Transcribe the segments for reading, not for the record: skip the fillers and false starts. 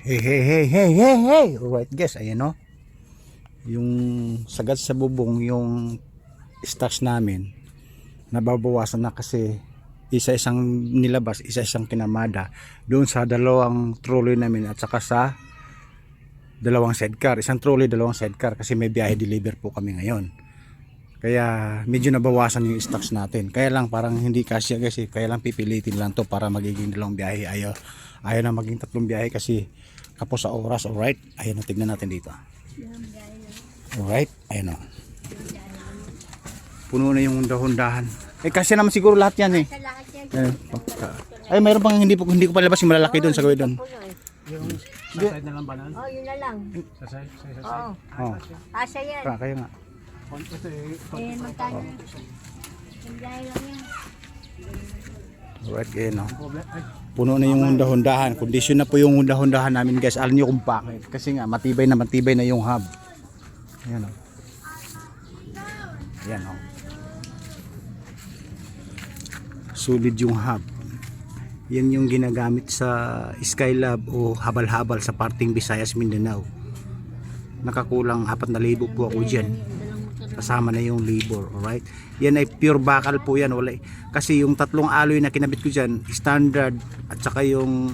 Hey, hey, hey, hey, hey, hey. Alright guys, ayan o. Yung sagad sa bubong, yung stocks namin, nababawasan na kasi isa-isang nilabas, isa-isang kinamada doon sa dalawang trolley namin at saka sa dalawang sidecar. Isang trolley, dalawang sidecar kasi may biyahe deliver po kami ngayon. Kaya medyo nabawasan yung stocks natin. Kaya lang parang hindi kasya kasi kaya lang pipilitin lang to para magiging dalawang biyahe. Ayaw na maging tatlong biyahe kasi kapos sa oras. Alright, ayun na, tignan natin dito. Alright, ayun o. Puno na yung dahon-dahan. Kasi naman siguro lahat yan eh. Ay, mayroon pang hindi ko palabas yung malalaki doon sa gawin doon. Yung sa side na lang ba na? Oh, yun na lang. Sa side? Oo. Oh, Kasya yan. kaya nga. Ito Magkano? Yung dahil lang yan. Alright, ayun o. problem. Ay, Puno na yung hunda-hundahan. Kondisyon na po yung hunda-hundahan namin guys. Alam niyo kung bakit. Kasi nga matibay na yung hub. Ayan o. Ayan o. Solid yung hub. Yan yung ginagamit sa Skylab o habal-habal sa parting Visayas, Mindanao. Nakakulang 4,000 po ako dyan. Kasama na yung labor, alright? Yan ay pure bakal po yan. Wala, kasi yung tatlong alloy na kinabit ko dyan, standard at saka yung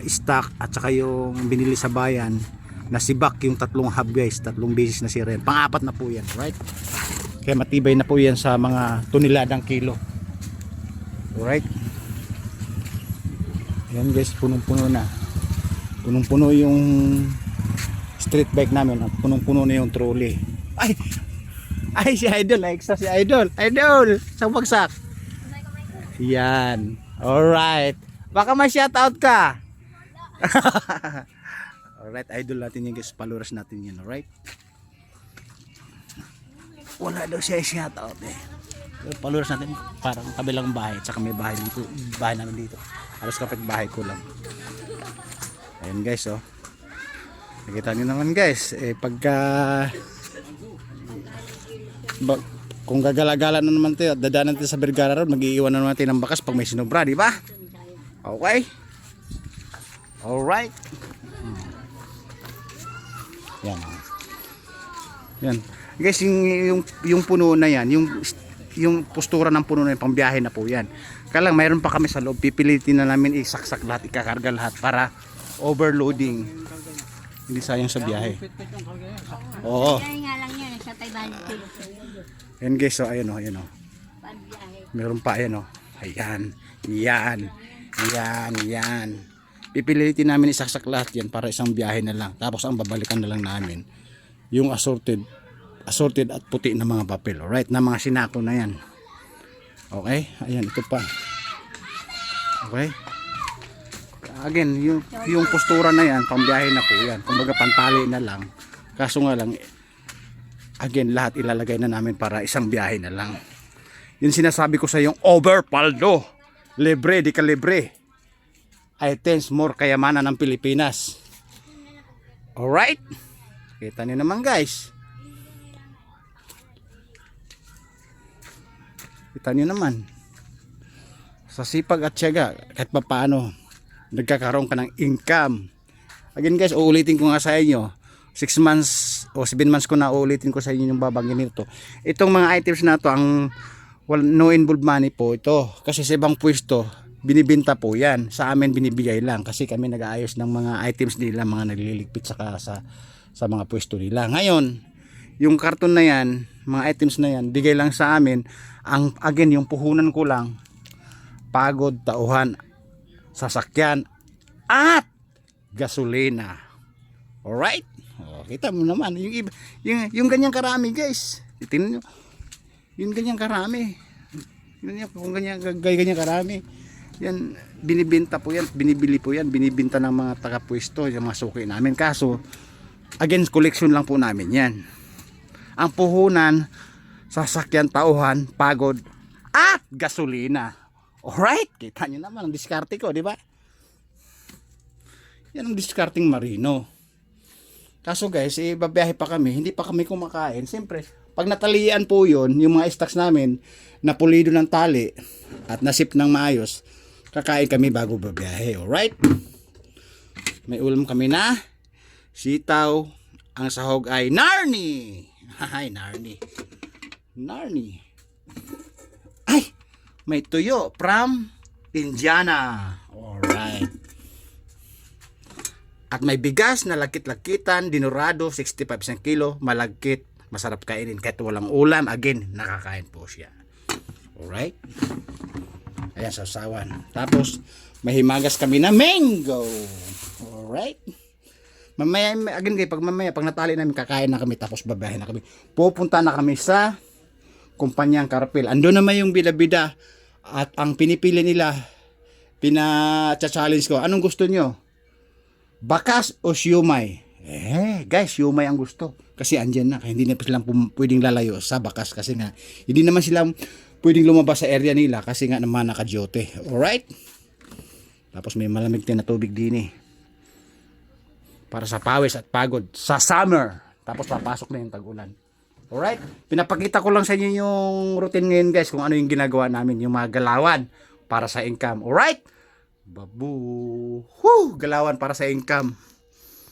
stock at saka yung binili sa bayan, nasibak yung tatlong hub guys, tatlong beses na sira yan. Pang-apat na po yan, right? Kaya matibay na po yan sa mga toniladang kilo. Alright? Yan guys, punong-puno na. Punong-puno yung street bike namin at punong-puno na yung trolley. Ay si Idol, extra si Idol. Idol, sa bagsak. Yan. Alright. Baka may shoutout ka. Alright, Idol natin yan guys. Followers natin yan, alright? Wala daw siya shoutout eh. Followers natin parang kabilang bahay. Tsaka may bahay dito. Bahay namin dito. Halos kapit bahay ko lang. Ayan guys, oh. Nakita nyo naman guys. Pagka kung gagala-gala na naman tayo at dadaanan tayo sa Vergara Road, mag-iiwan na naman tayo ng bakas pag may sinubra, di ba? Okay? Alright. Yan. Yan. Guys, yung puno na yan, yung postura ng puno na yan, pangbiyahe na po yan. Kaya lang, mayroon pa kami sa loob. Pipilitin na namin isaksak lahat, ikakarga lahat para overloading. Hindi sayang sa biyahe. Oo. Kaya nga lang yan. Sa tayo balik. Yan guys, so ayan o, ayan o. Pagbiyahe. Meron pa, ayan o. Ayan, yan, yan, yan. Pipilitin namin isaksak lahat yan para isang biyahe na lang. Tapos ang babalikan na lang namin yung assorted at puti na mga papel. Alright, na mga sinako na yan. Okay, ayan, ito pa. Okay. Again, yung postura na yan, pambiyahe na po yan. Kumbaga pantali na lang. Kaso nga lang, again, lahat ilalagay na namin para isang biyahe na lang. Yung sinasabi ko sa yung overpaldo. Libre, di ka libre. Items more kayamanan ng Pilipinas. Alright? Kita niyo naman guys. Kita niyo naman. Sa sipag at tiyaga, kahit pa paano, nagkakaroon ka ng income. Again guys, uulitin ko nga sa inyo. 6 months o 7 months ko na uulitin ko sa inyo yung babangin nito. Itong mga items na to, ang no involved money po ito. Kasi sa ibang pwesto, binibinta po yan. Sa amin binibigay lang kasi kami nag-aayos ng mga items nila, mga nagliligpit saka sa mga pwesto nila. Ngayon, yung karton na yan, mga items na yan, bigay lang sa amin. Again, yung puhunan ko lang, pagod, tauhan, sasakyan, at gasolina. Alright? Oh, kita mo naman yung ganyang karami guys. Tingnan nyo. Yung ganyang karami. Kung ganyan karami. Yan, binibenta po yan, binibili po yan, binibenta ng mga taga-pwesto, yung mga suki namin. Kaso, again, collection lang po namin yan. Ang puhunan, sasakyan, tauhan, pagod, at gasolina. Alright? Kita nyo naman ang diskarte ko, di ba? Yan ang discarding marino. Kaso guys, babiyahe pa kami, hindi pa kami kumakain. Siyempre, pag natalian po yon, yung mga stocks namin, napulido ng tali at nasip ng maayos, kakain kami bago babiyahe. Alright? May ulam kami na sitaw. Ang sahog ay Narni. Ay, Narni. Narni. Ay, may tuyo from Indiana. Alright. At may bigas na lagkit-lagkitan, dinurado, 65 isang kilo, malagkit, masarap kainin kahit walang ulam. Again, nakakain po siya. Alright. Ayan, sausawan. Tapos, may himagas kami na mango. Alright. Mamaya, again pag natali namin, kakain na kami, tapos babahin na kami. Pupunta na kami sa kumpanyang Carpel. Ando naman yung bida-bida. At ang pinipili nila, pina-challenge ko, anong gusto nyo? Bakas o siumay? Guys, siumay ang gusto. Kasi andyan na, kaya hindi na silang pwedeng lalayo sa bakas. Kasi nga, hindi naman sila pwedeng lumabas sa area nila kasi nga naman naka-duty. Alright? Tapos may malamig din na tubig din eh. Para sa pawis at pagod sa summer. Tapos papasok na yung tag-ulan. Alright? Pinapakita ko lang sa inyo yung routine ngayon guys, kung ano yung ginagawa namin, yung mga galawan para sa income. Alright? Babu. Galawan para sa income.